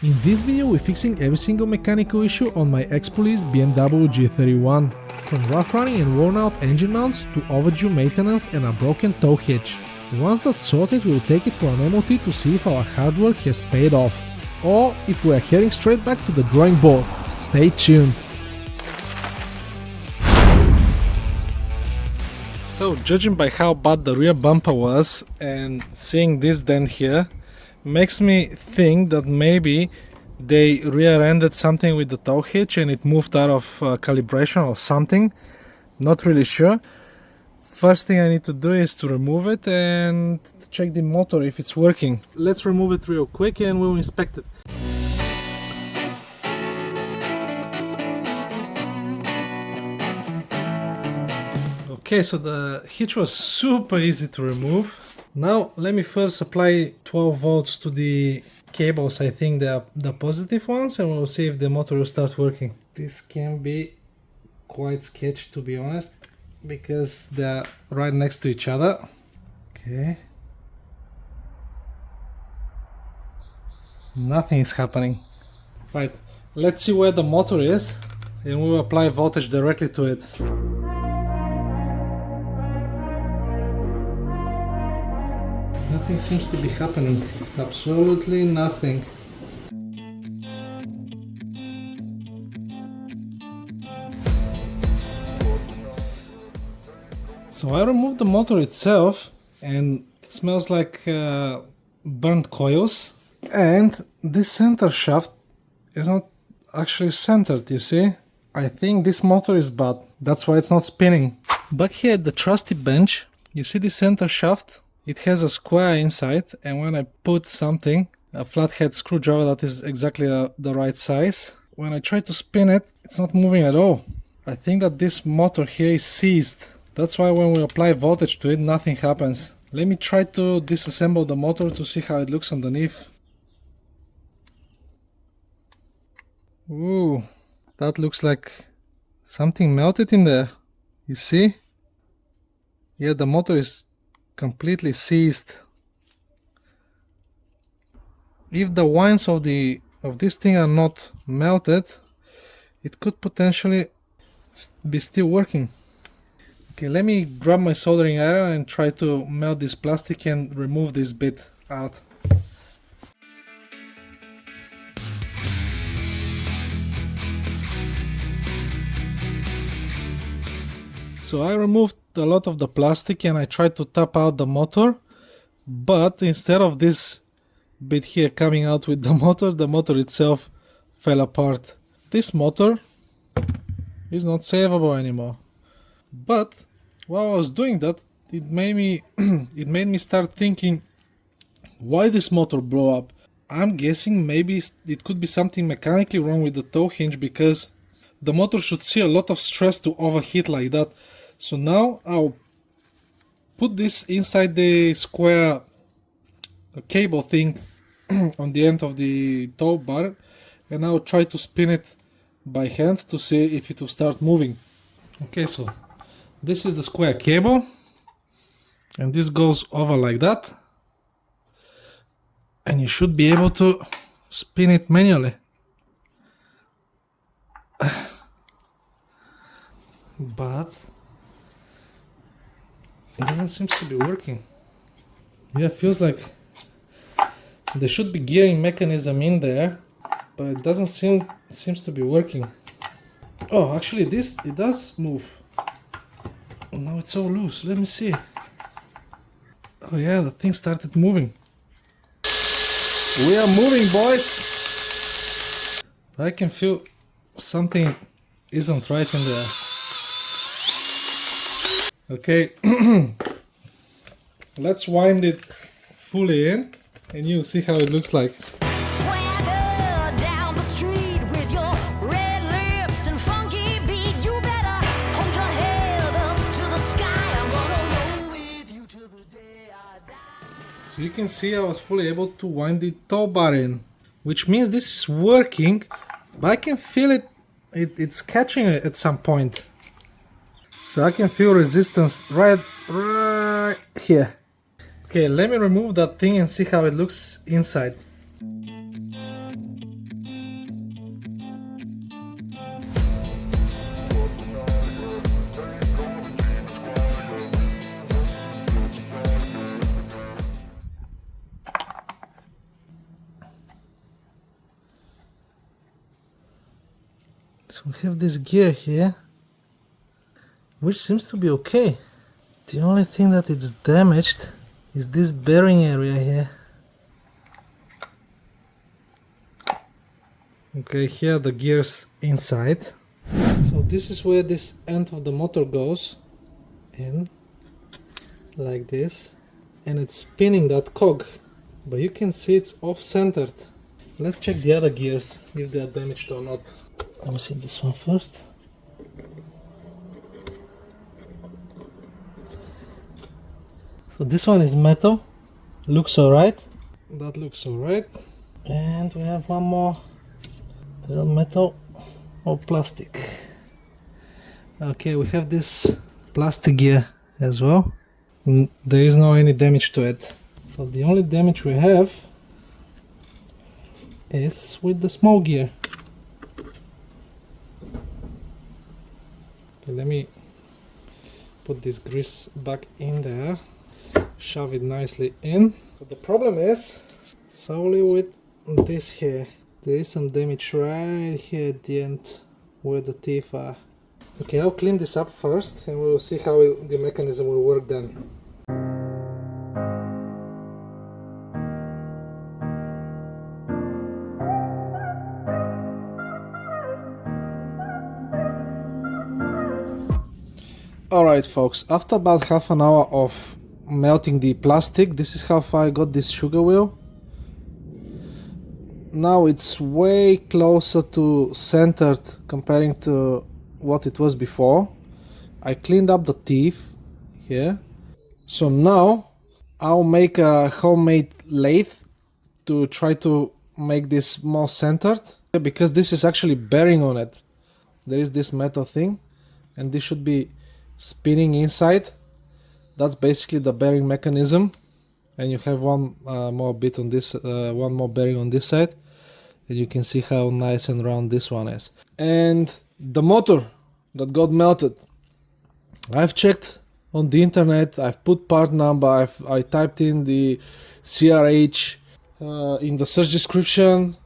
In this video we're fixing every single mechanical issue on my ex-police BMW G31. From rough running and worn out engine mounts to overdue maintenance and a broken tow hitch. Once that's sorted, we will take it for an MOT to see if our hard work has paid off. Or if we are heading straight back to the drawing board. Stay tuned! So, judging by how bad the rear bumper was and seeing this dent here, makes me think that maybe they rear-ended something with the tow hitch and it moved out of calibration or something. Not really sure. First thing I need to do is to remove it and check the motor if it's working. Let's remove it real quick and we'll inspect it. Okay, so the hitch was super easy to remove. Now let me first apply 12 volts to the cables. I think they are the positive ones, and we'll see if the motor will start working. This can be quite sketchy, to be honest, because they're right next to each other. Okay. Nothing is happening. Right, let's see where the motor is and we'll apply voltage directly to it. Nothing seems to be happening. Absolutely nothing. So I removed the motor itself and it smells like burnt coils. And this center shaft is not actually centered, you see? I think this motor is bad. That's why it's not spinning. Back here at the trusty bench, you see the center shaft? It has a square inside, and when I put something, a flathead screwdriver that is exactly the right size, when I try to spin it, it's not moving at all. I think that this motor here is seized. That's why when we apply voltage to it, nothing happens. Let me try to disassemble the motor to see how it looks underneath. Ooh, that looks like something melted in there. You see? Yeah, the motor is completely seized. If the wines of this thing are not melted, it could potentially be still working. Okay, let me grab my soldering iron and try to melt this plastic and remove this bit out. So I removed a lot of the plastic and I tried to tap out the motor, but instead of this bit here coming out with the motor itself fell apart. This motor is not savable anymore. But while I was doing that, it made me start thinking why this motor blew up. I'm guessing maybe it could be something mechanically wrong with the tow hinge, because the motor should see a lot of stress to overheat like that. So now I'll put this inside the square cable thing on the end of the tow bar, and I'll try to spin it by hand to see if it will start moving. Okay, so this is the square cable and this goes over like that, and you should be able to spin it manually. But it doesn't seem to be working. Yeah, it feels like there should be gearing mechanism in there, but it doesn't seems to be working. Oh, actually it does move. Oh, now it's all loose. Let me see. Oh yeah, the thing started moving. We are moving, boys! I can feel something isn't right in there. Okay, let's wind it fully in and you'll see how it looks like. Swagger down the street with your red lips and funky beat. You better hold your head up to the sky. I'm gonna roll with you till the day I die. So you can see I was fully able to wind the tow bar in, which means this is working, but I can feel it's catching it at some point. So I can feel resistance right here. Okay, let me remove that thing and see how it looks inside. So we have this gear here, which seems to be okay. The only thing that it's damaged is this bearing area here. Okay, here are the gears inside. So this is where this end of the motor goes in, like this, and it's spinning that cog, but you can see it's off-centered. Let's check the other gears, if they are damaged or not. Let me see this one first. So this one is metal, looks alright. That looks alright. And we have one more. Is that metal or plastic? Okay, we have this plastic gear as well. There is no any damage to it. So the only damage we have is with the small gear. Okay, let me put this grease back in there, shove it nicely in. So the problem is solely with this here. There is some damage right here at the end where the teeth are. Okay, I'll clean this up first and we'll see how the mechanism will work then. Alright folks, after about half an hour of melting the plastic, this is how far I got this sugar wheel. Now it's way closer to centered comparing to what it was before. I cleaned up the teeth here. So now I'll make a homemade lathe to try to make this more centered, because this is actually bearing on it. There is this metal thing and this should be spinning inside. That's basically the bearing mechanism, and you have one more bit on this, one more bearing on this side, and you can see how nice and round this one is. And the motor that got melted, I've checked on the internet, I've put part number, I typed in the CRH in the search description.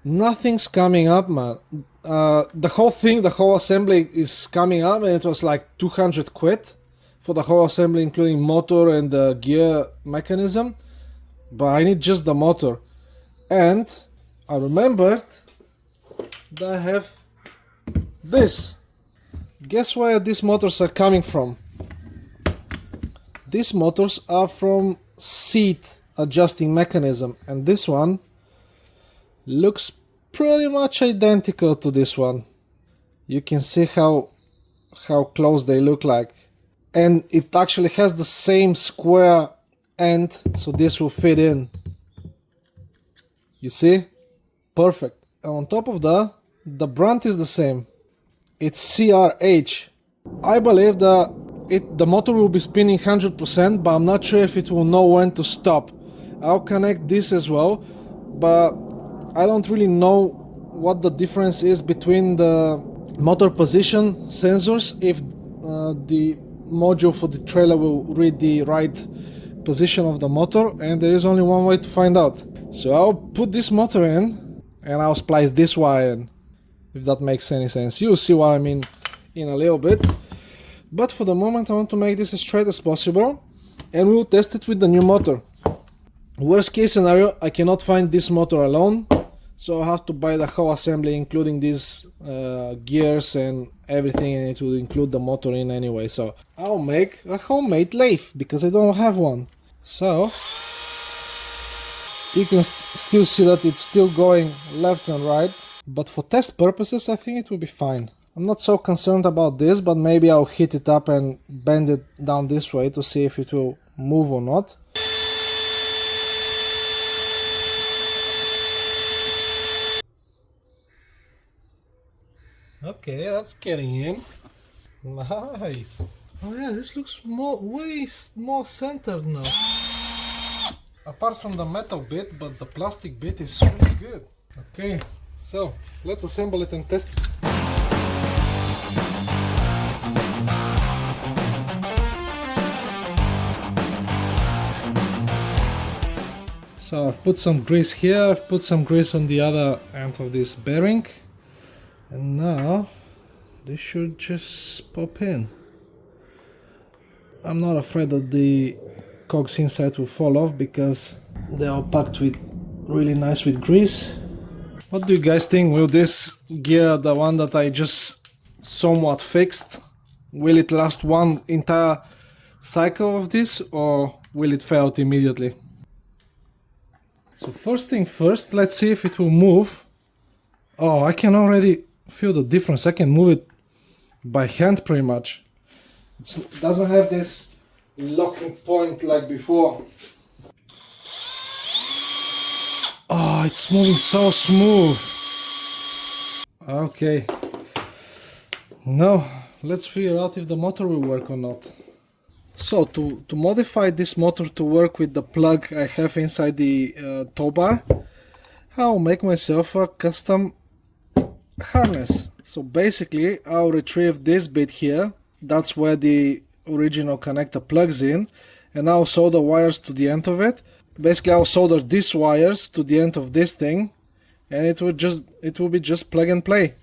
Nothing's coming up, man. The whole thing, the whole assembly is coming up, and it was like 200 quid for the whole assembly, including motor and the gear mechanism. But I need just the motor. And I remembered that I have this. Guess where these motors are coming from? These motors are from seat adjusting mechanism, and this one looks pretty much identical to this one. You can see how close they look like, and it actually has the same square end, so this will fit in. You see? Perfect. And on top of that, the brand is the same. It's CRH. I believe that the motor will be spinning 100%, but I'm not sure if it will know when to stop. I'll connect this as well, but I don't really know what the difference is between the motor position sensors, if the module for the trailer will read the right position of the motor, and there is only one way to find out. So I'll put this motor in and I'll splice this wire in, if that makes any sense. You'll see what I mean in a little bit. But for the moment I want to make this as straight as possible, and we'll test it with the new motor. Worst case scenario, I cannot find this motor alone, so I have to buy the whole assembly, including these gears and everything, and it will include the motor in anyway. So I'll make a homemade lathe, because I don't have one. So you can still see that it's still going left and right, but for test purposes I think it will be fine. I'm not so concerned about this, but maybe I'll heat it up and bend it down this way to see if it will move or not. Okay, that's getting in. Nice. Oh yeah, this looks way more centered now. Apart from the metal bit, but the plastic bit is really good. Okay, so let's assemble it and test it. So I've put some grease here, I've put some grease on the other end of this bearing. And now this should just pop in. I'm not afraid that the cogs inside will fall off because they are packed with really nice with grease. What do you guys think? Will this gear, the one that I just somewhat fixed, will it last one entire cycle of this, or will it fail out immediately? So first thing first, let's see if it will move. Oh, I can already feel the difference. I can move it by hand pretty much. It doesn't have this locking point like before. Oh, it's moving so smooth. Okay. Now, let's figure out if the motor will work or not. So, to modify this motor to work with the plug I have inside the tow bar, I'll make myself a custom harness. So basically, I'll retrieve this bit here. That's where the original connector plugs in, and I'll solder wires to the end of it. Basically, I'll solder these wires to the end of this thing, and it will be just plug and play.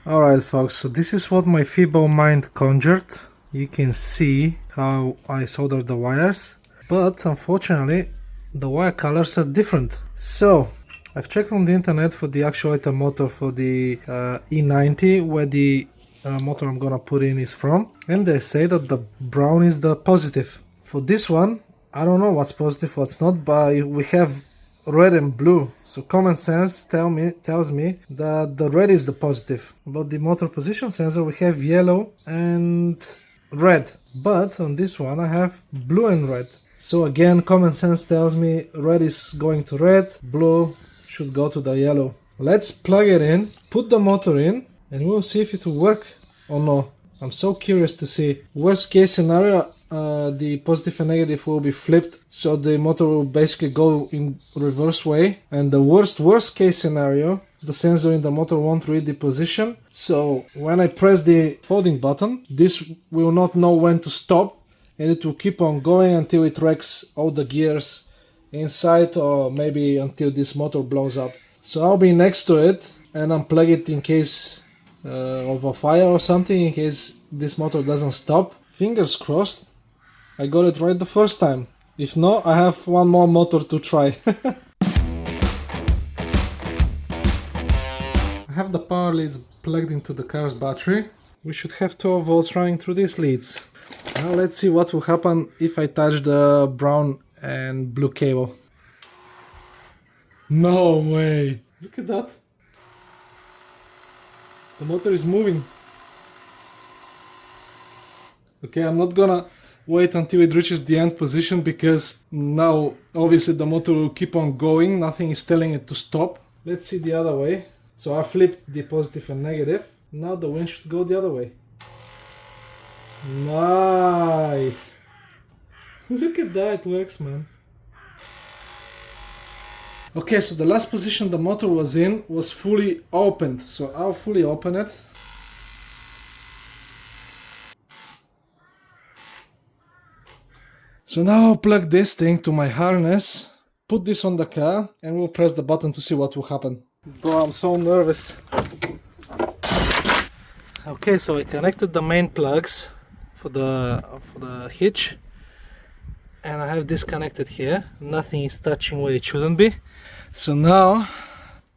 Alright folks, so this is what my feeble mind conjured. You can see how I soldered the wires, but unfortunately the wire colors are different. So I've checked on the internet for the actuator motor for the E90, where the motor I'm gonna put in is from, and they say that the brown is the positive. For this one, I don't know what's positive, what's not, but we have red and blue, so common sense tells me that the red is the positive. But the motor position sensor, we have yellow and red, but on this one I have blue and red. So again, common sense tells me red is going to red, blue should go to the yellow. Let's plug it in, put the motor in, and we'll see if it will work or not. I'm so curious to see. Worst case scenario, the positive and negative will be flipped, so the motor will basically go in reverse way. And the worst case scenario, the sensor in the motor won't read the position. So when I press the folding button, this will not know when to stop, and it will keep on going until it wrecks all the gears inside, or maybe until this motor blows up. So I'll be next to it and unplug it in case of a fire or something, in case this motor doesn't stop. Fingers crossed I got it right the first time. If not, I have one more motor to try. I have the power leads plugged into the car's battery. We should have 12 volts running through these leads. Now let's see what will happen if I touch the brown and blue cable. No way! Look at that! The motor is moving. Okay, I'm not gonna wait until it reaches the end position, because now obviously the motor will keep on going, nothing is telling it to stop. Let's see the other way. So I flipped the positive and negative. Now the wind should go the other way. Nice! Look at that, it works, man. Okay, so the last position the motor was in was fully opened, so I'll fully open it. So now I'll plug this thing to my harness, put this on the car, and we'll press the button to see what will happen. Bro, I'm so nervous. Okay, so I connected the main plugs for the hitch, and I have this connected here. Nothing is touching where it shouldn't be. So now,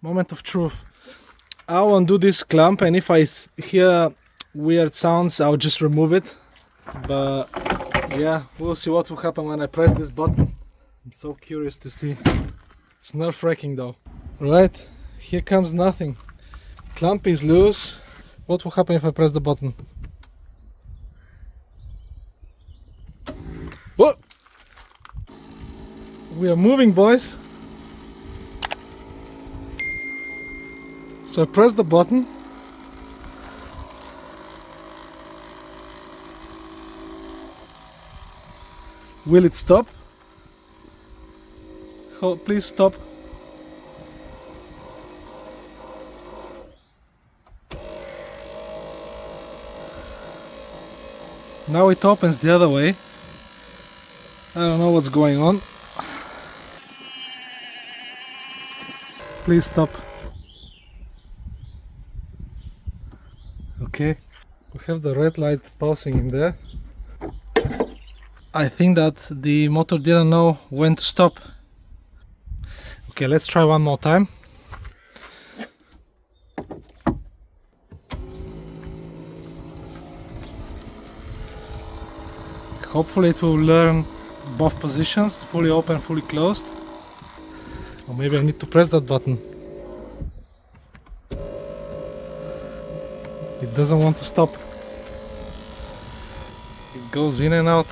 moment of truth. I'll undo this clamp, and if I hear weird sounds, I'll just remove it. But yeah, we'll see what will happen when I press this button. I'm so curious to see. It's nerve-wracking though. Right, here comes nothing. Clamp is loose. What will happen if I press the button? Whoa! We are moving, boys. So I press the button. Will it stop? Oh, please stop. Now it opens the other way. I don't know what's going on. Please stop. Okay, we have the red light pulsing in there. I think that the motor didn't know when to stop. Okay, let's try one more time. Hopefully it will learn both positions, fully open, fully closed. Or maybe I need to press that button. It doesn't want to stop. It goes in and out.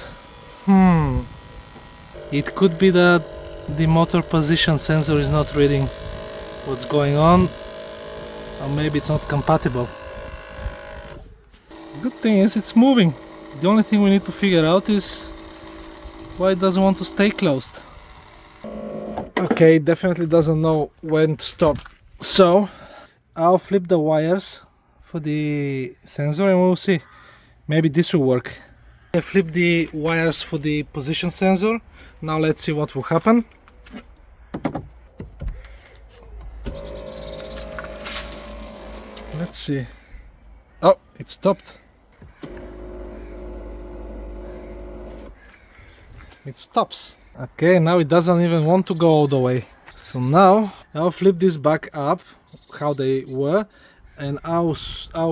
It could be that the motor position sensor is not reading what's going on, or maybe it's not compatible. Good thing is it's moving. The only thing we need to figure out is why it doesn't want to stay closed. Okay, it definitely doesn't know when to stop. So I'll flip the wires for the sensor and we'll see. Maybe this will work. I flipped the wires for the position sensor. Now let's see what will happen. Let's see. Oh, it stopped. It stops. Okay, now it doesn't even want to go all the way. So now I'll flip this back up, how they were, and I'll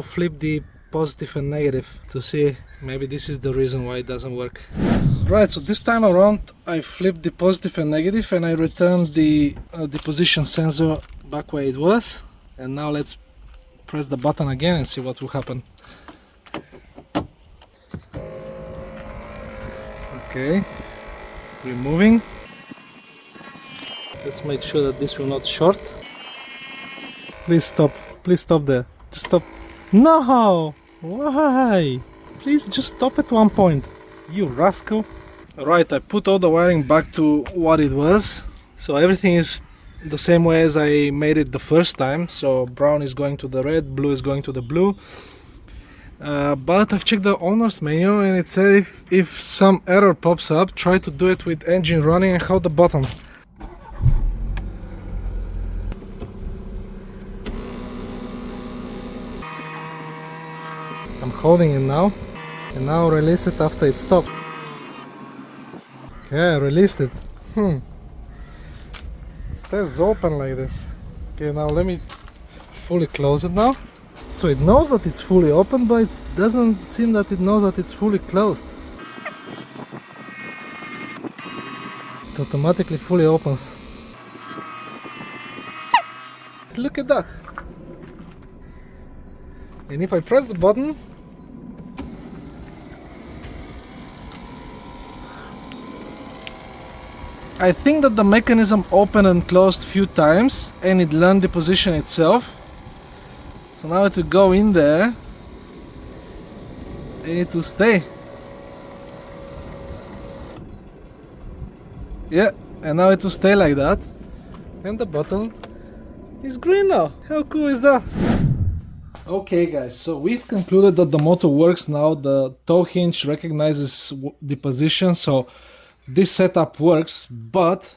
flip the positive and negative to see maybe this is the reason why it doesn't work. Right, so this time around I flipped the positive and negative and I returned the position sensor back where it was. And now let's press the button again and see what will happen. Okay, removing. Let's make sure that this will not short. Please stop there. Just stop. No! Why? Please just stop at one point, you rascal. Right, I put all the wiring back to what it was. So everything is the same way as I made it the first time. So brown is going to the red, blue is going to the blue. But I've checked the owner's manual and it said if some error pops up, try to do it with engine running and hold the button. I'm holding it now, and now release it after it stopped. Okay, I released it. It stays open like this. Okay, now let me fully close it now. So it knows that it's fully open, but it doesn't seem that it knows that it's fully closed. It automatically fully opens. Look at that! And if I press the button, I think that the mechanism opened and closed few times and it learned the position itself. So now it will go in there and it will stay. Yeah, and now it will stay like that. And the button is green now. How cool is that? Okay guys, so we've concluded that the motor works now. The tow hinge recognizes the position, so this setup works, but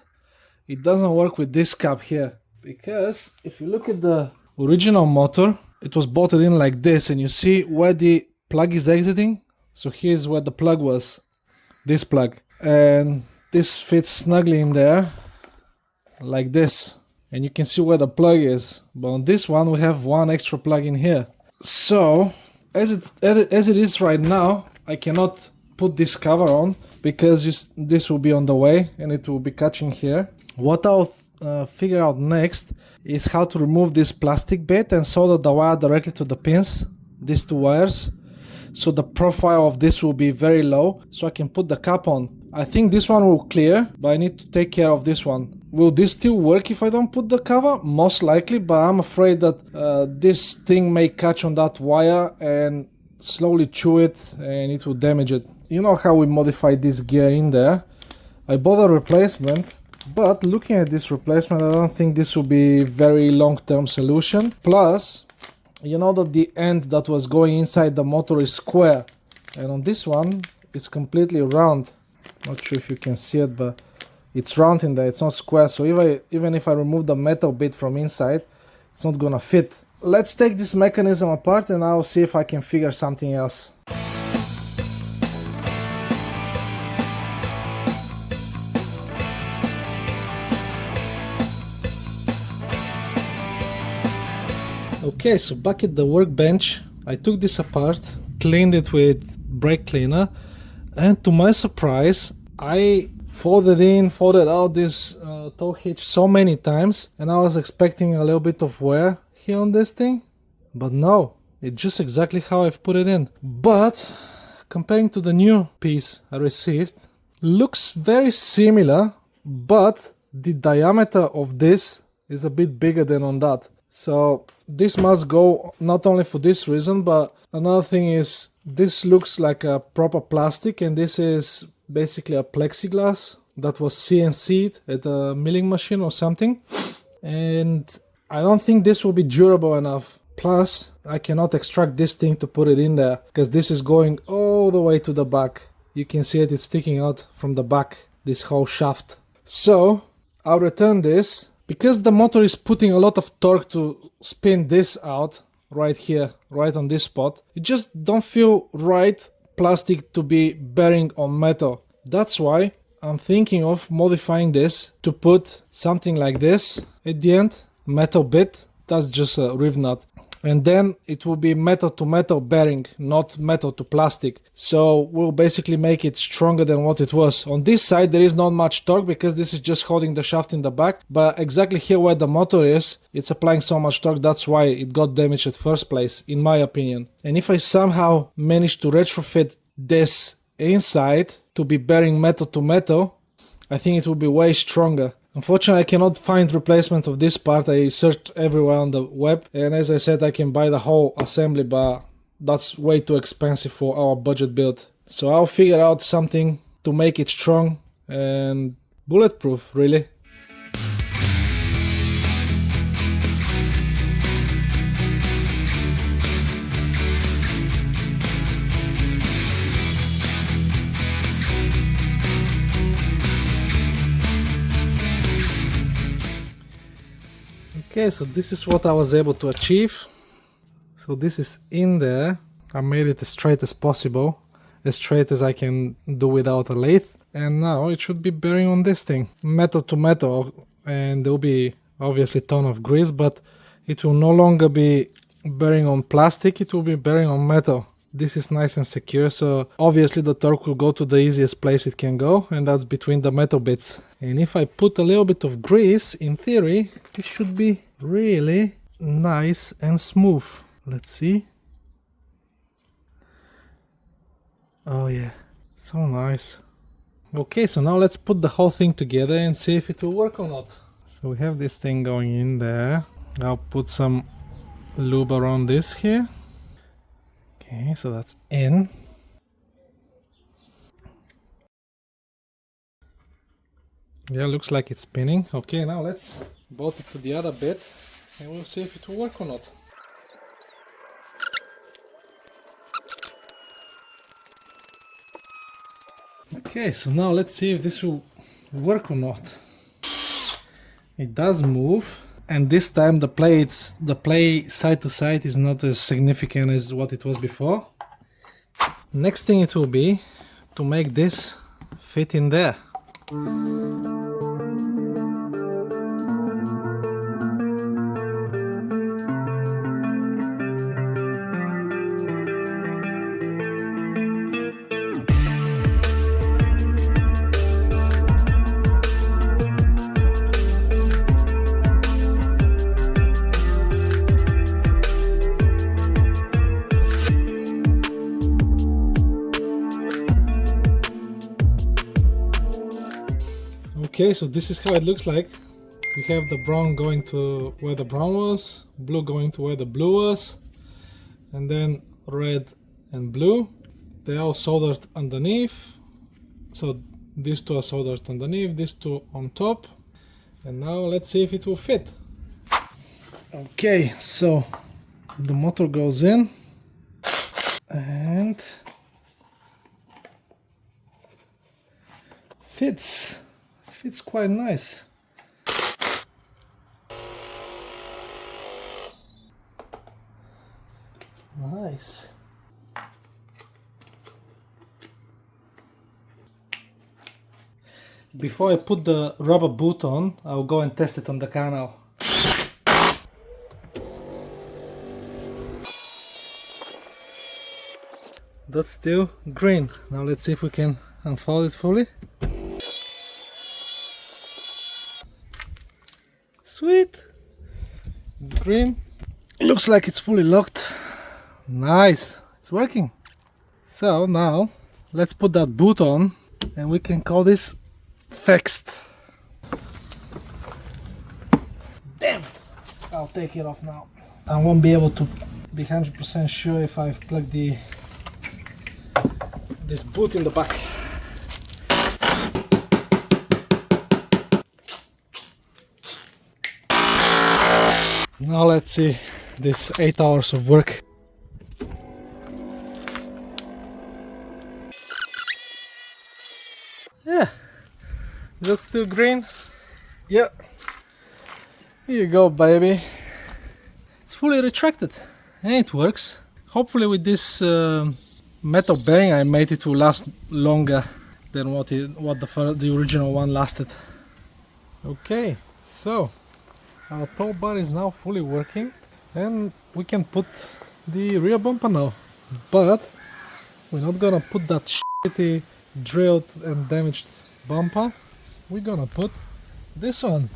it doesn't work with this cap here. Because if you look at the original motor, it was bolted in like this, and you see where the plug is exiting. So here's where the plug was, this plug. And this fits snugly in there, like this. And you can see where the plug is. But on this one, we have one extra plug in here. So, as it is right now, I cannot put this cover on because this will be on the way and it will be catching here. What I'll figure out next is how to remove this plastic bit and solder the wire directly to the pins, these two wires. So the profile of this will be very low, so I can put the cap on. I think this one will clear, but I need to take care of this one. Will this still work if I don't put the cover? Most likely, but I'm afraid that this thing may catch on that wire and slowly chew it and it will damage it. You know how we modified this gear in there. I bought a replacement, but looking at this replacement, I don't think this will be very long-term solution. Plus, you know that the end that was going inside the motor is square, and on this one it's completely round. Not sure if you can see it, but it's round in there, it's not square. So even if I remove the metal bit from inside, it's not gonna fit. Let's take this mechanism apart and I'll see if I can figure something else. Okay, so back at the workbench, I took this apart, cleaned it with brake cleaner, and to my surprise, I folded in, folded out this tow hitch so many times, and I was expecting a little bit of wear here on this thing, but no, it's just exactly how I've put it in. But comparing to the new piece I received, looks very similar, but the diameter of this is a bit bigger than on that. So this must go not only for this reason, but another thing is this looks like a proper plastic, and this is basically a plexiglass that was CNC'd at a milling machine or something. And I don't think this will be durable enough. Plus, I cannot extract this thing to put it in there because this is going all the way to the back. You can see it's sticking out from the back, this whole shaft. So I'll return this. Because the motor is putting a lot of torque to spin this out right here, right on this spot, it just don't feel right plastic to be bearing on metal. That's why I'm thinking of modifying this to put something like this at the end, metal bit, that's just a rev nut. And then it will be metal to metal bearing, not metal to plastic. So we'll basically make it stronger than what it was. On this side there is not much torque because this is just holding the shaft in the back. But exactly here where the motor is, it's applying so much torque, that's why it got damaged at first place, in my opinion. And if I somehow manage to retrofit this inside to be bearing metal to metal, I think it will be way stronger. Unfortunately, I cannot find replacement of this part. I searched everywhere on the web, and as I said, I can buy the whole assembly, but that's way too expensive for our budget build. So I'll figure out something to make it strong and bulletproof, really. Okay, so this is what I was able to achieve. So this is in there. I made it as straight as possible, as straight as I can do without a lathe. And now it should be bearing on this thing, metal to metal, and there will be obviously a ton of grease, but it will no longer be bearing on plastic, it will be bearing on metal. This is nice and secure, so obviously the torque will go to the easiest place it can go, and that's between the metal bits. And if I put a little bit of grease, in theory, it should be really nice and smooth. Let's see. Oh yeah, so nice. Okay, so now let's put the whole thing together and see if it will work or not. So we have this thing going in there. I'll put some lube around this here. Okay, so that's in. Yeah, looks like it's spinning. Okay, now let's bolt it to the other bit and we'll see if it will work or not. Okay, so now let's see if this will work or not. It does move, and this time the play side to side is not as significant as what it was before. Next thing it will be to make this fit in there. Okay, so this is how it looks like. We have the brown going to where the brown was, blue going to where the blue was, and then red and blue. They are soldered underneath. So these two are soldered underneath, these two on top. And now let's see if it will fit. Okay, so the motor goes in and Fits quite nice. Nice. Before I put the rubber boot on, I'll go and test it on the car now. That's still green. Now let's see if we can unfold it fully. Sweet! It's green. Looks like it's fully locked. Nice! It's working. So now let's put that boot on and we can call this fixed. Damn it! I'll take it off now. I won't be able to be 100% sure if I've plugged this boot in the back. Now let's see this 8 hours of work. Yeah, is that still green? Yeah. Here you go, baby. It's fully retracted and it works. Hopefully with this metal bearing I made it to last longer than what the original one lasted. Okay, so our tow bar is now fully working and we can put the rear bumper now, but we're not gonna put that shitty drilled and damaged bumper. We're gonna put this one.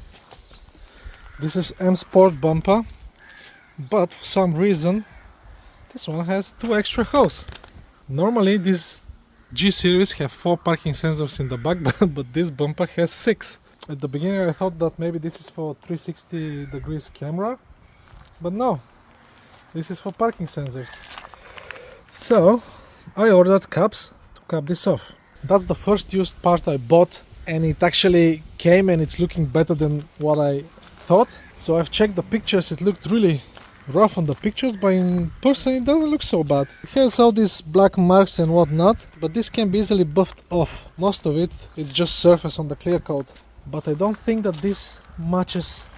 This is M Sport bumper, but for some reason this one has 2 extra holes. Normally these G series have 4 parking sensors in the back, but this bumper has 6. At the beginning I thought that maybe this is for 360 degrees camera, but no, this is for parking sensors. So I ordered caps to cap this off. That's the first used part I bought and it actually came and it's looking better than what I thought. So I've checked the pictures, it looked really rough on the pictures, but in person it doesn't look so bad. It has all these black marks and whatnot, but this can be easily buffed off. Most of it is just surface on the clear coat. But I don't think that this matches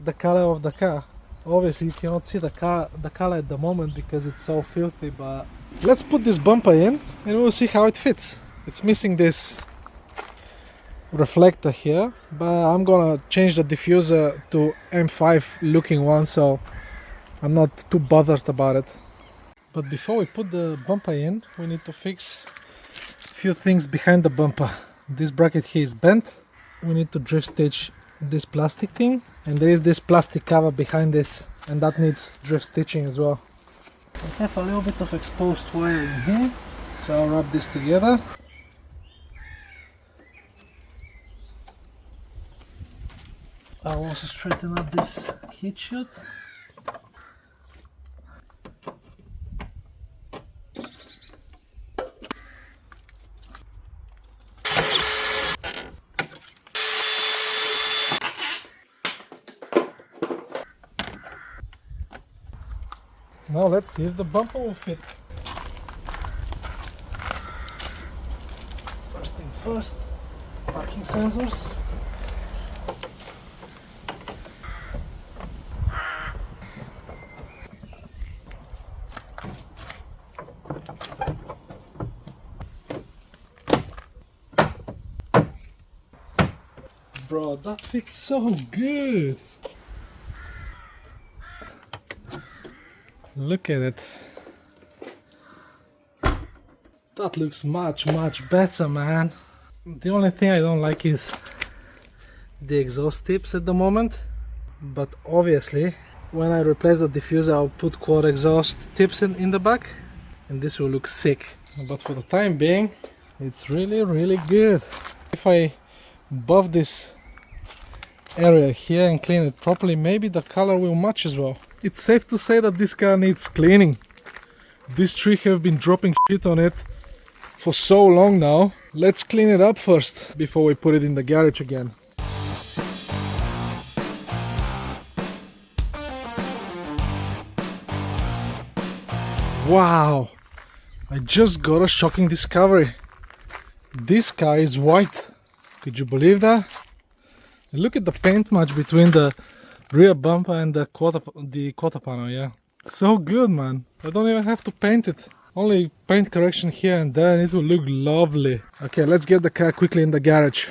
the color of the car. Obviously you cannot see the color at the moment because it's so filthy, but let's put this bumper in and we'll see how it fits. It's missing this reflector here, but I'm gonna change the diffuser to M5 looking one, so I'm not too bothered about it. But before we put the bumper in, we need to fix a few things behind the bumper. This bracket here is bent. We need to drift stitch this plastic thing, and there is this plastic cover behind this, and that needs drift stitching as well. I have a little bit of exposed wire in here, so I'll rub this together. I'll also straighten up this heat shield. Now let's see if the bumper will fit. First thing first, parking sensors. Bro, that fits so good! Look at it. That looks much better, man. The only thing I don't like is the exhaust tips at the moment. But obviously, when I replace the diffuser, I'll put quad exhaust tips in the back. And this will look sick. But for the time being, it's really good. If I buff this area here and clean it properly, maybe the color will match as well. It's safe to say that this car needs cleaning. These three have been dropping shit on it for so long now. Let's clean it up first before we put it in the garage again. Wow! I just got a shocking discovery. This car is white. Could you believe that? And look at the paint match between the rear bumper and the quarter panel, yeah. So good, man. I don't even have to paint it. Only paint correction here and there and it will look lovely. Okay, let's get the car quickly in the garage.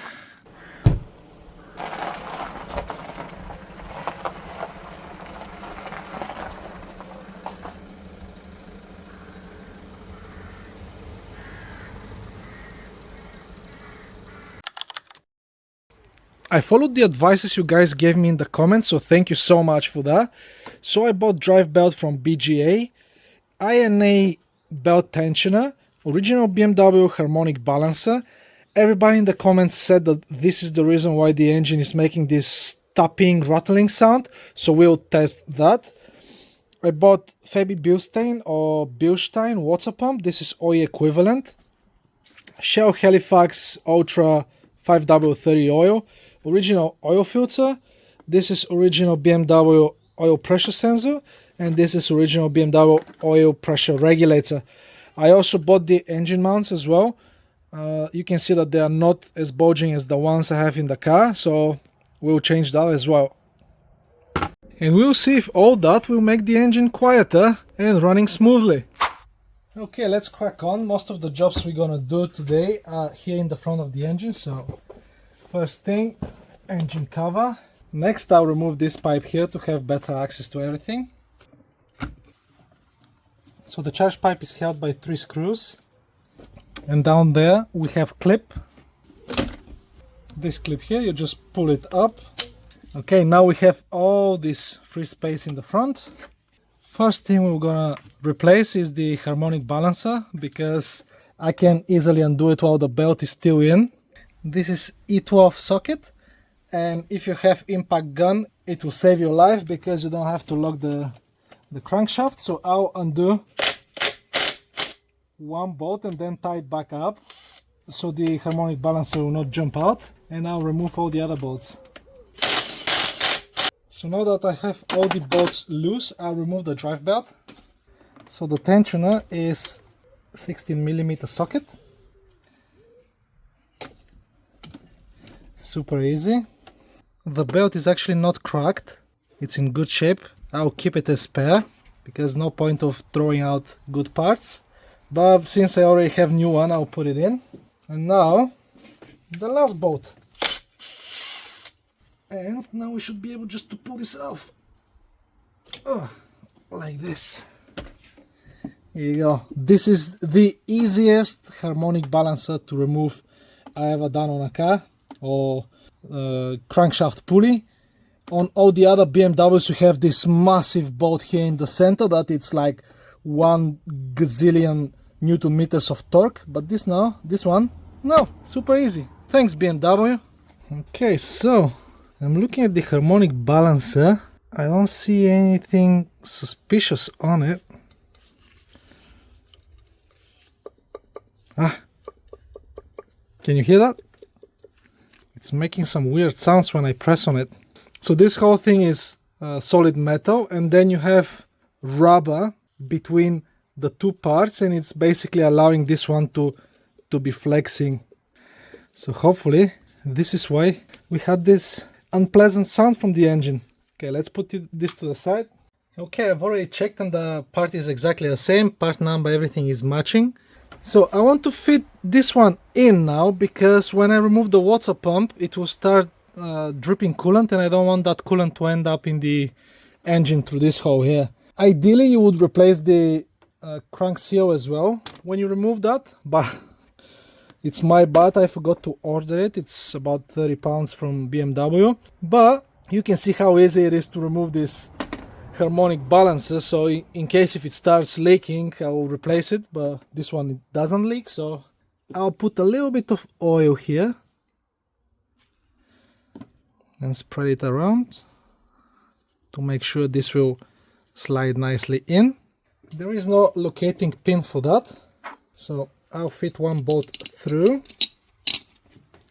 I followed the advices you guys gave me in the comments, so thank you so much for that. So I bought drive belt from BGA, INA belt tensioner, original BMW harmonic balancer. Everybody in the comments said that this is the reason why the engine is making this tapping, rattling sound, so we'll test that. I bought Fabi Bilstein or Bilstein water pump. This is OE equivalent. Shell Halifax Ultra 5W30 oil. Original oil filter. This is original BMW oil pressure sensor, and this is original BMW oil pressure regulator. I also bought the engine mounts as well. You can see that they are not as bulging as the ones I have in the car, so we'll change that as well. And we'll see if all that will make the engine quieter and running smoothly. Okay, let's crack on. Most of the jobs we're gonna do today are here in the front of the engine, so first thing, engine cover. Next, I'll remove this pipe here to have better access to everything. So the charge pipe is held by 3 screws. And down there we have clip. This clip here, you just pull it up. Okay, now we have all this free space in the front. First thing we're gonna replace is the harmonic balancer, because I can easily undo it while the belt is still in. This is E12 socket, and if you have impact gun, it will save your life because you don't have to lock the crankshaft. So I'll undo one bolt and then tie it back up so the harmonic balancer will not jump out, and I'll remove all the other bolts. So now that I have all the bolts loose, I'll remove the drive belt. So the tensioner is 16mm socket. Super easy. The belt is actually not cracked, it's in good shape. I'll keep it as spare because no point of throwing out good parts, but since I already have new one, I'll put it in. And now the last bolt, and now we should be able just to pull this off. Oh, like this. Here you go. This is the easiest harmonic balancer to remove I ever done on a car, or crankshaft pulley. On all the other BMWs you have this massive bolt here in the center that it's like 1 gazillion Newton meters of torque, but this one, no, super easy. Thanks BMW. Okay, so I'm looking at the harmonic balancer. I don't see anything suspicious on it. Can you hear that? It's making some weird sounds when I press on it. So this whole thing is solid metal, and then you have rubber between the two parts, and it's basically allowing this one to be flexing. So hopefully this is why we had this unpleasant sound from the engine. Okay, let's put this to the side. Okay, I've already checked and the part is exactly the same. Part number, everything is matching. So I want to fit this one in now, because when I remove the water pump it will start dripping coolant, and I don't want that coolant to end up in the engine through this hole here. Ideally you would replace the crank seal as well when you remove that, but it's my bad, I forgot to order it. It's about 30 pounds from BMW, but you can see how easy it is to remove this harmonic balancer. So in case if it starts leaking, I will replace it, but this one, it doesn't leak. So I'll put a little bit of oil here and spread it around to make sure this will slide nicely in. There is no locating pin for that, so I'll fit one bolt through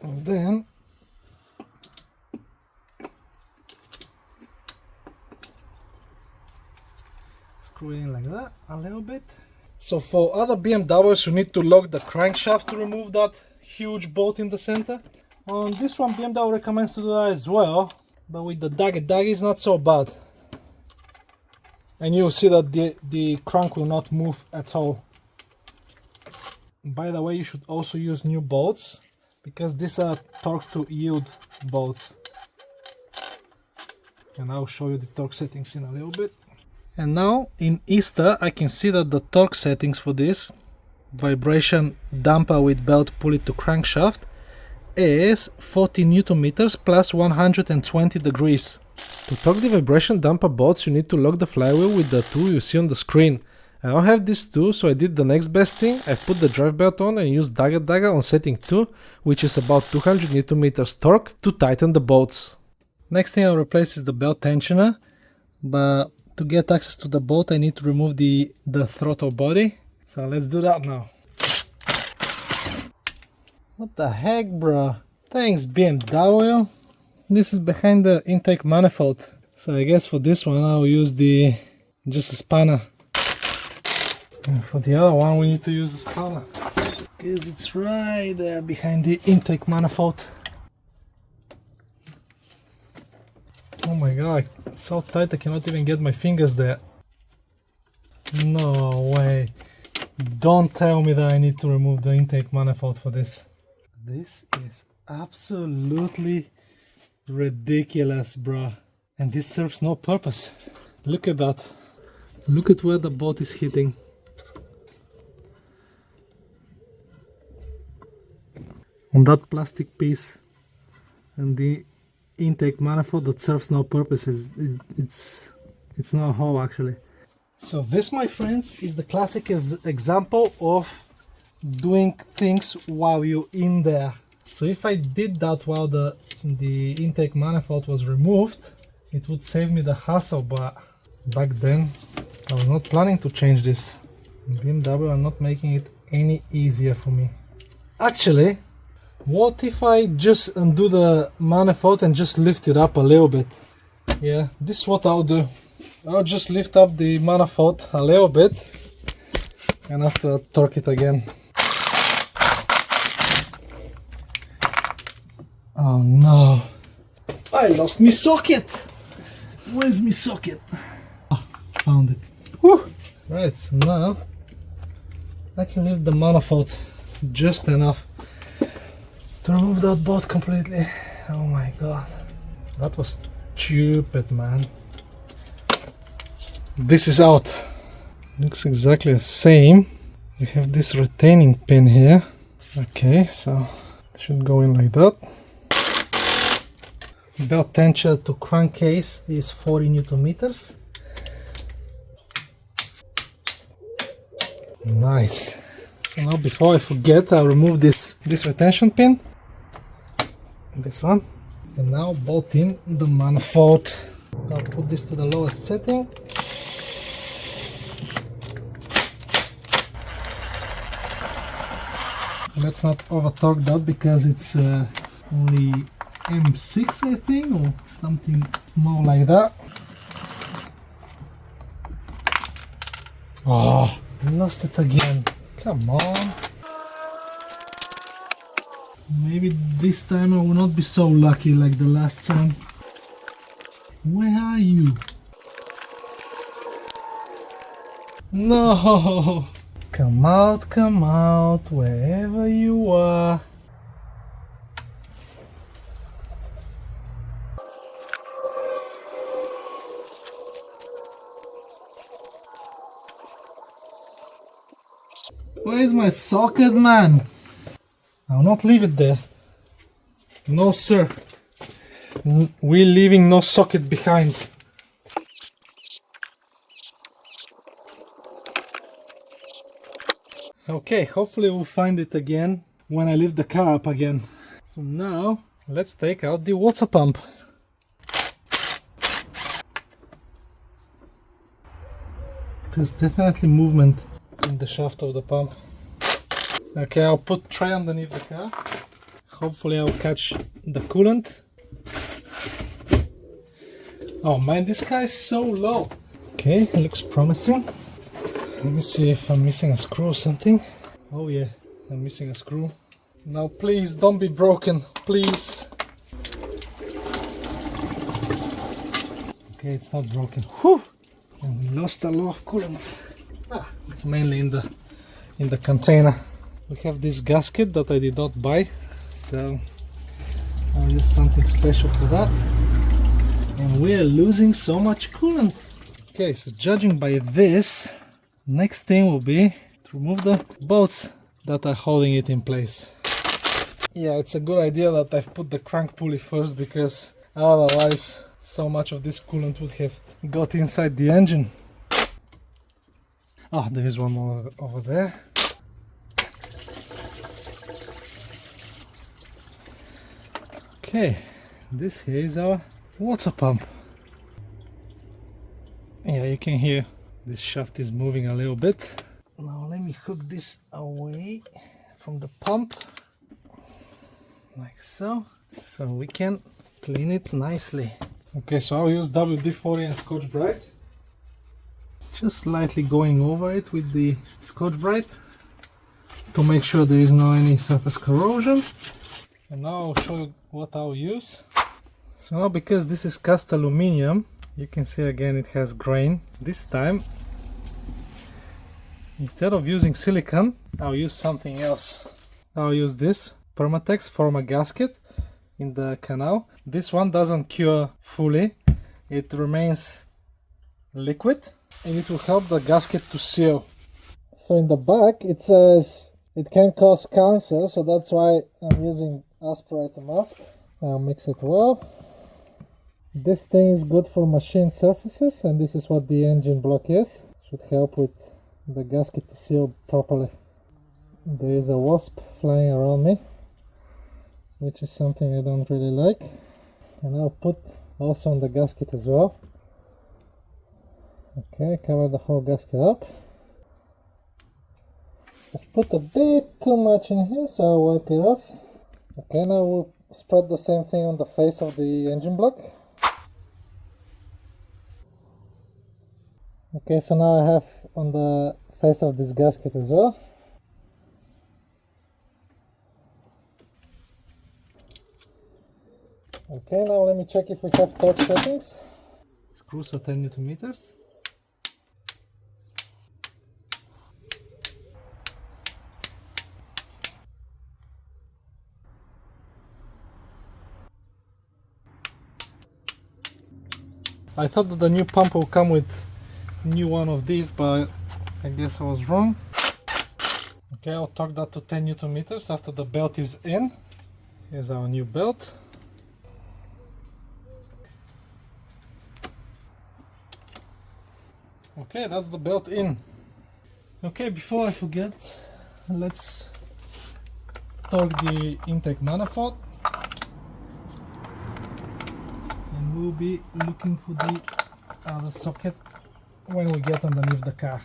and then screw it in like that a little bit. So for other BMWs you need to lock the crankshaft to remove that huge bolt in the center. On this one, BMW recommends to do that as well, but with the Dagger it's not so bad. And you'll see that the crank will not move at all. By the way, you should also use new bolts, because these are torque to yield bolts. And I'll show you the torque settings in a little bit. And now in Easter I can see that the torque settings for this vibration damper with belt pulley to crankshaft is 40 Newton meters plus 120 degrees. To torque the vibration damper bolts, you need to lock the flywheel with the tool you see on the screen. I don't have this tool, so I did the next best thing. I put the drive belt on and used Dagger on setting 2, which is about 200 Newton meters torque, to tighten the bolts. Next thing I'll replace is the belt tensioner, but to get access to the bolt I need to remove the throttle body. So let's do that now. What the heck, bro? Thanks BMW. This is behind the intake manifold. So I guess for this one I'll use just a spanner. And for the other one we need to use a spanner, because it's right there behind the intake manifold. Oh my god, it's so tight I cannot even get my fingers there. No way. Don't tell me that I need to remove the intake manifold for this. This is absolutely ridiculous, bruh. And this serves no purpose. Look at that. Look at where the bolt is hitting. On that plastic piece. And the intake manifold that serves no purpose. It's not a hole actually. So this, my friends, is the classic example of doing things while you're in there. So if I did that while the intake manifold was removed, it would save me the hassle, but back then I was not planning to change this. BMW are not making it any easier for me. Actually, what if I just undo the manifold and just lift it up a little bit? Yeah, this is what I'll do. I'll just lift up the manifold a little bit and after torque it again. Oh no, I lost my socket. Where's my socket? Oh, found it. Whew. Right, so now I can lift the manifold just enough to remove that bolt completely. Oh my god, that was stupid, man. This is out. Looks exactly the same. We have this retaining pin here. Okay, so it should go in like that. Belt tension to crankcase is 40 Newton meters. Nice. So now, before I forget, I'll remove this retention pin. This one. And now bolt in the manifold. I'll put this to the lowest setting. Let's not over torque that because it's only M6 I think, or something more like that. Oh, lost it again. Come on. Maybe this time I will not be so lucky like the last time. Where are you? No! Come out, wherever you are. Where is my socket, man? I'll not leave it there. No, sir. We're leaving no socket behind. Okay, hopefully we'll find it again when I lift the car up again. So now, let's take out the water pump. There's definitely movement in the shaft of the pump. Okay, I'll put tray underneath the car. Hopefully I'll catch the coolant. Oh man, this car is so low. Okay, it looks promising. Let me see if I'm missing a screw or something. Oh yeah, I'm missing a screw. Now please don't be broken, please. Okay, it's not broken. Whew! And we lost a lot of coolant. It's mainly in the container. We have this gasket that I did not buy, so I'll use something special for that. And we are losing so much coolant. Okay, so judging by this, next thing will be to remove the bolts that are holding it in place. Yeah, it's a good idea that I've put the crank pulley first, because otherwise so much of this coolant would have got inside the engine. Oh, there is one more over there. Okay, this here is our water pump. Yeah, you can hear this shaft is moving a little bit. Now let me hook this away from the pump, like so, so we can clean it nicely. Okay, so I'll use WD-40 and Scotch-Brite. Just slightly going over it with the Scotch-Brite to make sure there is no any surface corrosion. And now I'll show you what I'll use. So now, because this is cast aluminium, you can see again it has grain. This time, instead of using silicone, I'll use something else. I'll use this Permatex Forma gasket in the canal. This one doesn't cure fully, it remains liquid, and it will help the gasket to seal. So in the back it says it can cause cancer, so that's why I'm using aspirator mask. I'll mix it well. This thing is good for machined surfaces, and this is what the engine block is. Should help with the gasket to seal properly. There is a wasp flying around me, which is something I don't really like. And I'll put also on the gasket as well. Okay, cover the whole gasket up. I've put a bit too much in here, so I'll wipe it off. Okay, now we'll spread the same thing on the face of the engine block. Okay, so now I have on the face of this gasket as well. Okay, now let me check if we have torque settings. Screws are 10 Newton meters. I thought that the new pump will come with new one of these, but I guess I was wrong. Okay, I'll torque that to 10 Newton meters after the belt is in. Here's our new belt. Okay, that's the belt in. Okay, before I forget, let's torque the intake manifold. And we'll be looking for the other socket when we get underneath the car.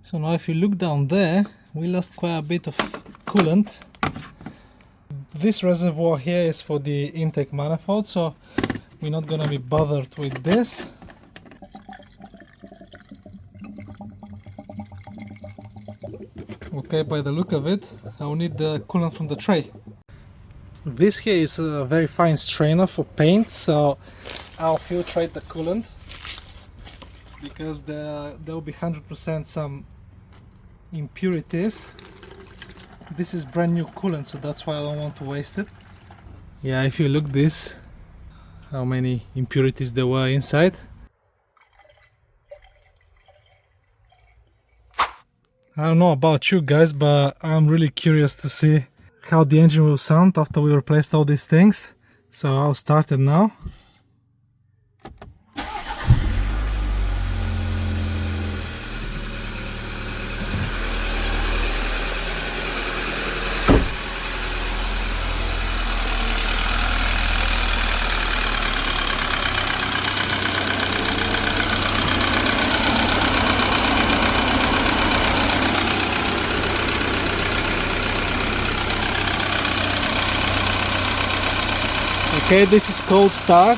So now if you look down there, we lost quite a bit of coolant. This reservoir here is for the intake manifold, so we're not gonna be bothered with this. Okay, by the look of it, I'll need the coolant from the tray. This here is a very fine strainer for paint, so I'll filtrate the coolant, because there will be 100% some impurities. This is brand new coolant, so that's why I don't want to waste it. Yeah, if you look this, how many impurities there were inside. I don't know about you guys, but I'm really curious to see how the engine will sound after we replaced all these things. So I'll start it now. Okay, this is cold start.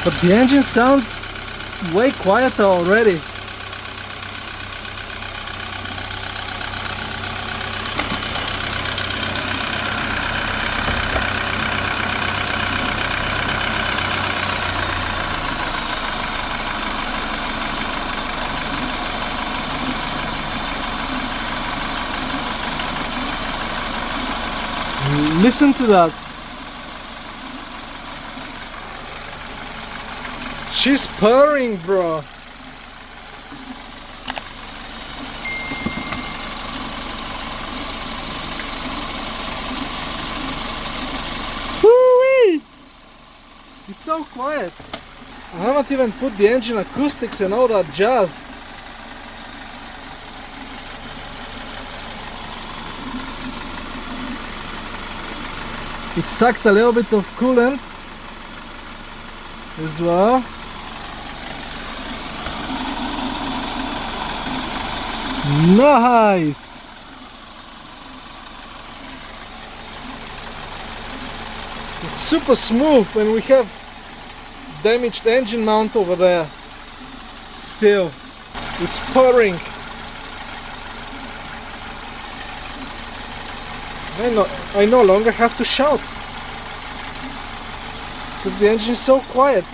But the engine sounds way quieter already. Listen to that. She's purring, bro. Woo-wee! It's so quiet. I haven't even put the engine acoustics and all that jazz. It sucked a little bit of coolant as well. Nice! It's super smooth, and we have damaged engine mount over there. Still, it's purring. I no longer have to shout because the engine is so quiet.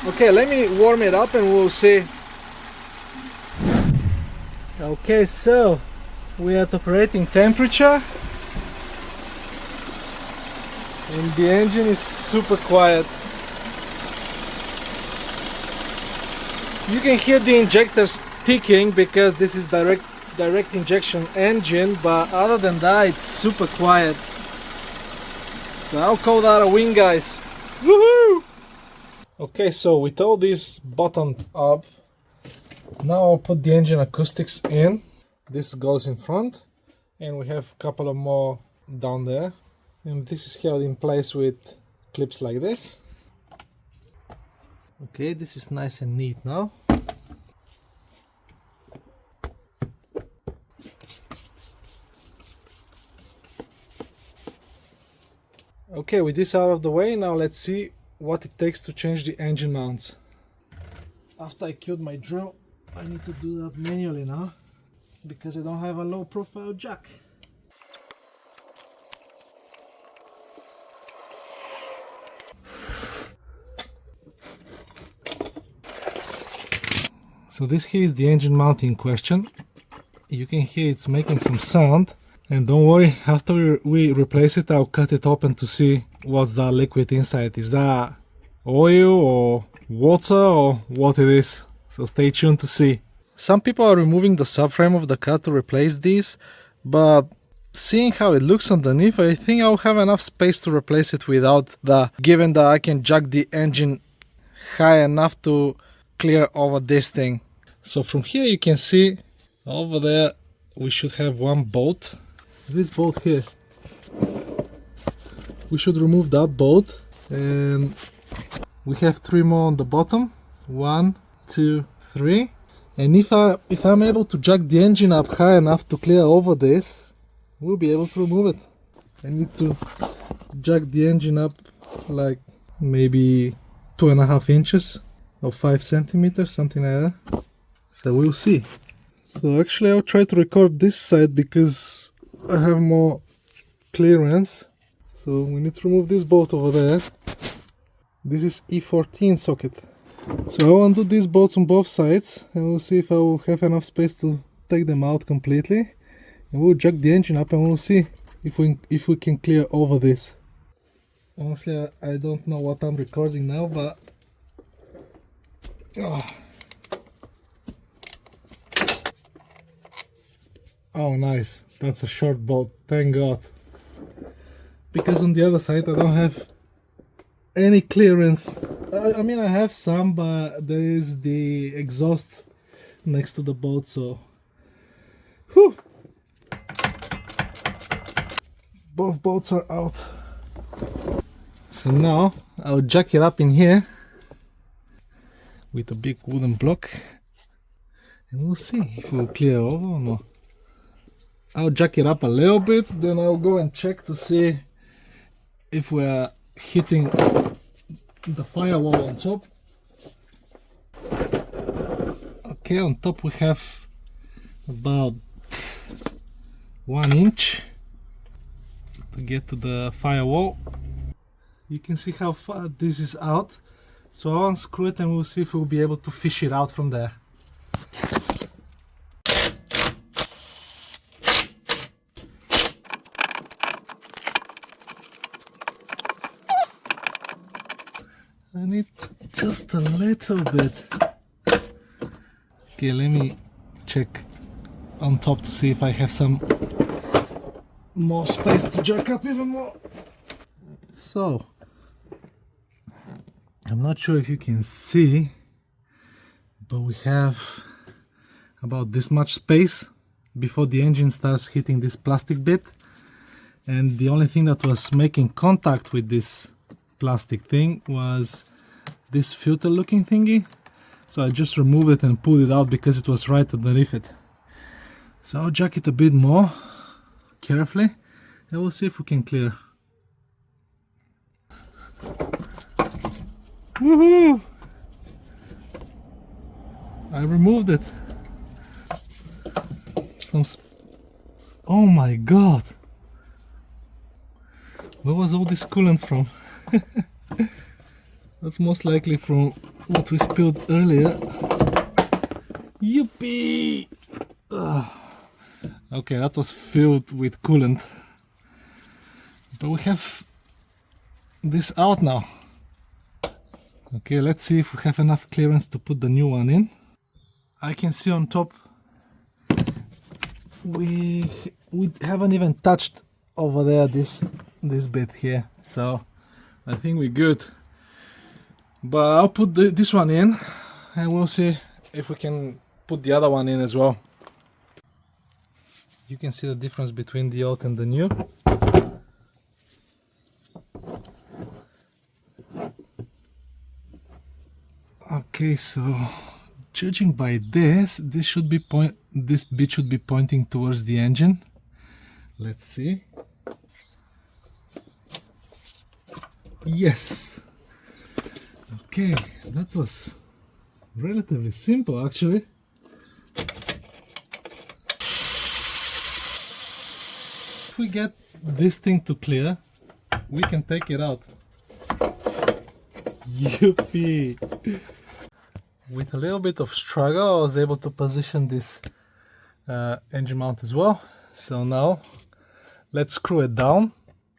Okay, let me warm it up and we'll see. Okay, so we're at operating temperature and the engine is super quiet. You can hear the injectors ticking because this is direct injection engine, but other than that it's super quiet. So I'll call that a win, guys. Woohoo! Okay, so with all this buttoned up, now I'll put the engine acoustics in. This goes in front and we have a couple of more down there, and this is held in place with clips like this. Okay, this is nice and neat now. Okay, with this out of the way, now let's see what it takes to change the engine mounts. After I killed my drill, I need to do that manually now because I don't have a low profile jack. So this here is the engine mount in question. You can hear it's making some sound. And don't worry, after we replace it, I'll cut it open to see what's that liquid inside. Is that oil or water or what it is? So stay tuned to see. Some people are removing the subframe of the car to replace these, but seeing how it looks underneath, I think I'll have enough space to replace it without that, given that I can jack the engine high enough to clear over this thing. So from here you can see over there we should have one bolt. This bolt here, we should remove that bolt, and we have 3 more on the bottom. 1, 2, 3. And if I'm able to jack the engine up high enough to clear over this, we'll be able to remove it. I need to jack the engine up like maybe 2.5 inches or 5 centimeters, something like that. So we'll see. So actually I'll try to record this side because I have more clearance. So we need to remove this bolt over there. This is E14 socket. So I'll undo these bolts on both sides and we'll see if I will have enough space to take them out completely. And we'll jack the engine up and we'll see if we can clear over this. Honestly, I don't know what I'm recording now, but oh nice, that's a short bolt, thank God. Because on the other side I don't have any clearance. I mean, I have some, but there is the exhaust next to the bolt, so whew. Both bolts are out. So now I'll jack it up in here with a big wooden block and we'll see if we'll clear over or not. I'll jack it up a little bit, then I'll go and check to see if we're hitting the firewall on top. Okay, on top we have about 1 inch to get to the firewall. You can see how far this is out, so I'll unscrew it and we'll see if we'll be able to fish it out from there. I need just a little bit. Okay, let me check on top to see if I have some more space to jack up even more. So, I'm not sure if you can see, but we have about this much space before the engine starts hitting this plastic bit, and the only thing that was making contact with this plastic thing was this filter looking thingy. So I just removed it and pulled it out because it was right underneath it. So I'll jack it a bit more carefully and we'll see if we can clear. Woohoo! I removed it. Oh my god! Where was all this coolant from? That's most likely from what we spilled earlier. Yippee! Okay, that was filled with coolant. But we have this out now. Okay, let's see if we have enough clearance to put the new one in. I can see on top we haven't even touched over there this bit here, so I think we're good. But I'll put this one in and we'll see if we can put the other one in as well. You can see the difference between the old and the new. Okay, so judging by this bit should be pointing towards the engine. Let's see. Yes. Okay, that was relatively simple actually. If we get this thing to clear, we can take it out. Yippee! With a little bit of struggle I was able to position this engine mount as well. So now let's screw it down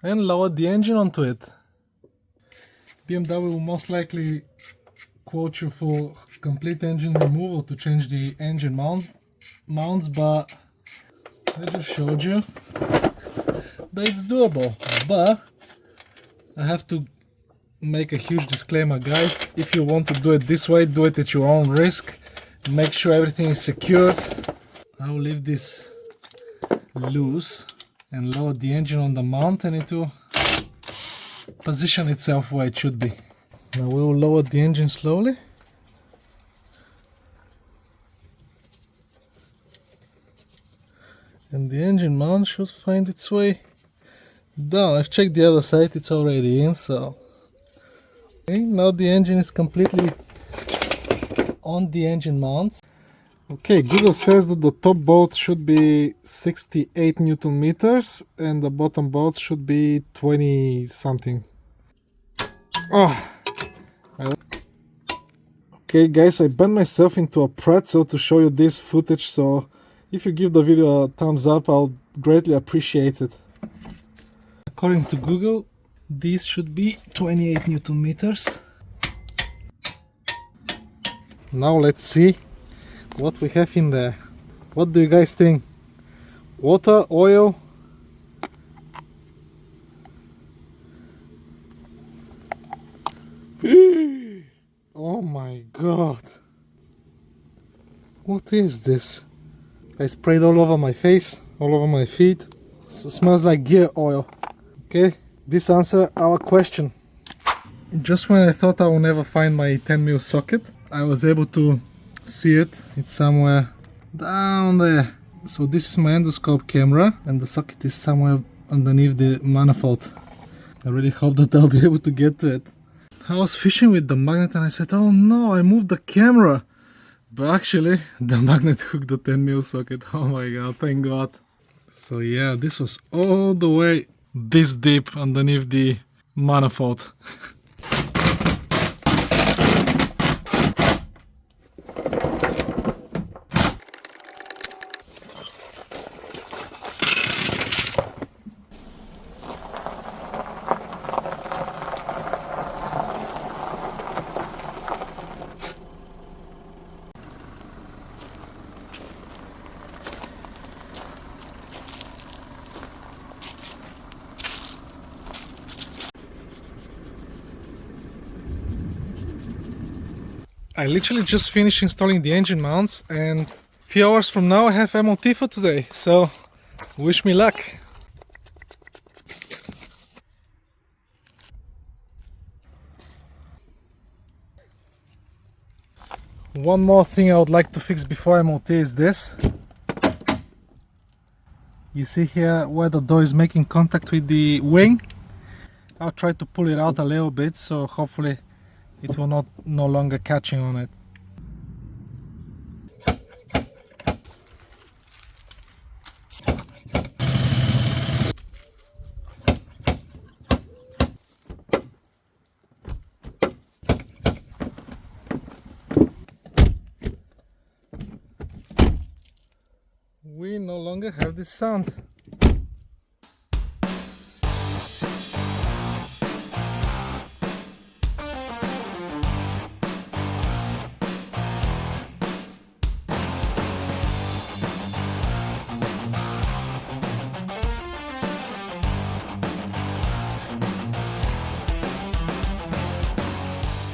and lower the engine onto it. BMW will most likely quote you for complete engine removal to change the engine mounts, but I just showed you that it's doable. But I have to make a huge disclaimer, guys. If you want to do it this way, do it at your own risk. Make sure everything is secured. I will leave this loose and lower the engine on the mount and it will position itself where it should be. Now we will lower the engine slowly. And the engine mount should find its way down. I've checked the other side, it's already in, so... Okay, now the engine is completely on the engine mount. Okay, Google says that the top bolt should be 68 Newton meters and the bottom bolt should be 20 something. Okay guys, I bent myself into a pretzel to show you this footage, so if you give the video a thumbs up, I'll greatly appreciate it. According to Google, this should be 28 Newton meters. Now let's see what we have in there. What do you guys think? Water, oil? Oh my god. What is this? I sprayed all over my face, all over my feet. So it smells like gear oil. Okay, this answers our question. Just when I thought I will never find my 10mm socket, I was able to see it. It's somewhere Down there. So this is my endoscope camera and the socket is somewhere underneath the manifold. I really hope that I'll be able to get to it. I was fishing with the magnet and I said, oh no, I moved the camera. But actually, the magnet hooked the 10mm socket. Oh my god, thank god. So yeah, this was all the way this deep underneath the manifold. I literally just finished installing the engine mounts and a few hours from now I have MOT for today, so wish me luck. One more thing I would like to fix before MOT is this. You see here where the door is making contact with the wing? I'll try to pull it out a little bit, so hopefully it will no longer catching on it. We no longer have this sound.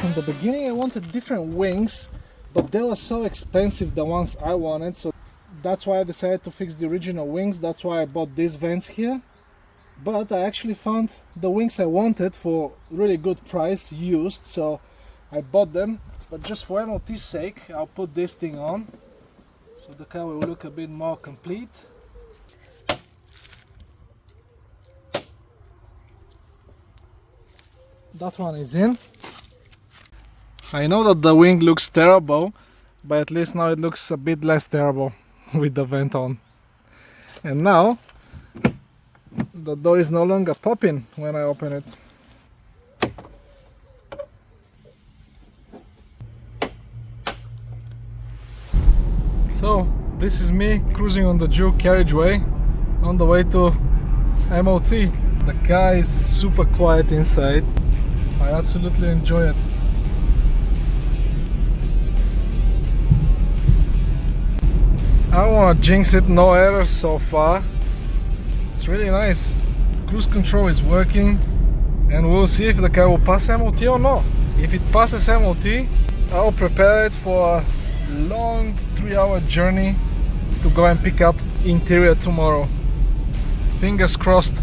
From the beginning I wanted different wings, but they were so expensive, the ones I wanted, so that's why I decided to fix the original wings. That's why I bought these vents here. But I actually found the wings I wanted for really good price used, so I bought them. But just for MOT's sake, I'll put this thing on, so the car will look a bit more complete. That one is in. I know that the wing looks terrible, but at least now it looks a bit less terrible with the vent on. And now the door is no longer popping when I open it. So this is me cruising on the dual carriageway on the way to MOT. The car is super quiet inside. I absolutely enjoy it. I don't want to jinx it, no errors so far. It's really nice. Cruise control is working and we'll see if the car will pass MOT or not. If it passes MOT, I'll prepare it for a long 3-hour journey to go and pick up interior tomorrow. Fingers crossed.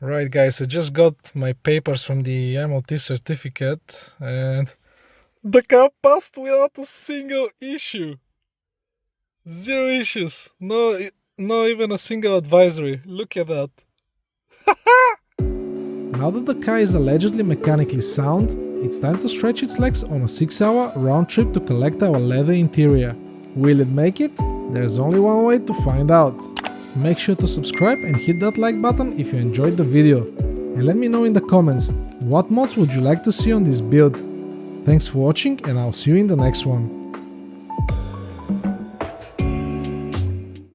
Right guys, I just got my papers from the MOT certificate and the car passed without a single issue. 0 issues. No even a single advisory. Look at that. Now that the car is allegedly mechanically sound, it's time to stretch its legs on a 6-hour round trip to collect our leather interior. Will it make it? There's only one way to find out. Make sure to subscribe and hit that like button if you enjoyed the video. And let me know in the comments, what mods would you like to see on this build? Thanks for watching and I'll see you in the next one.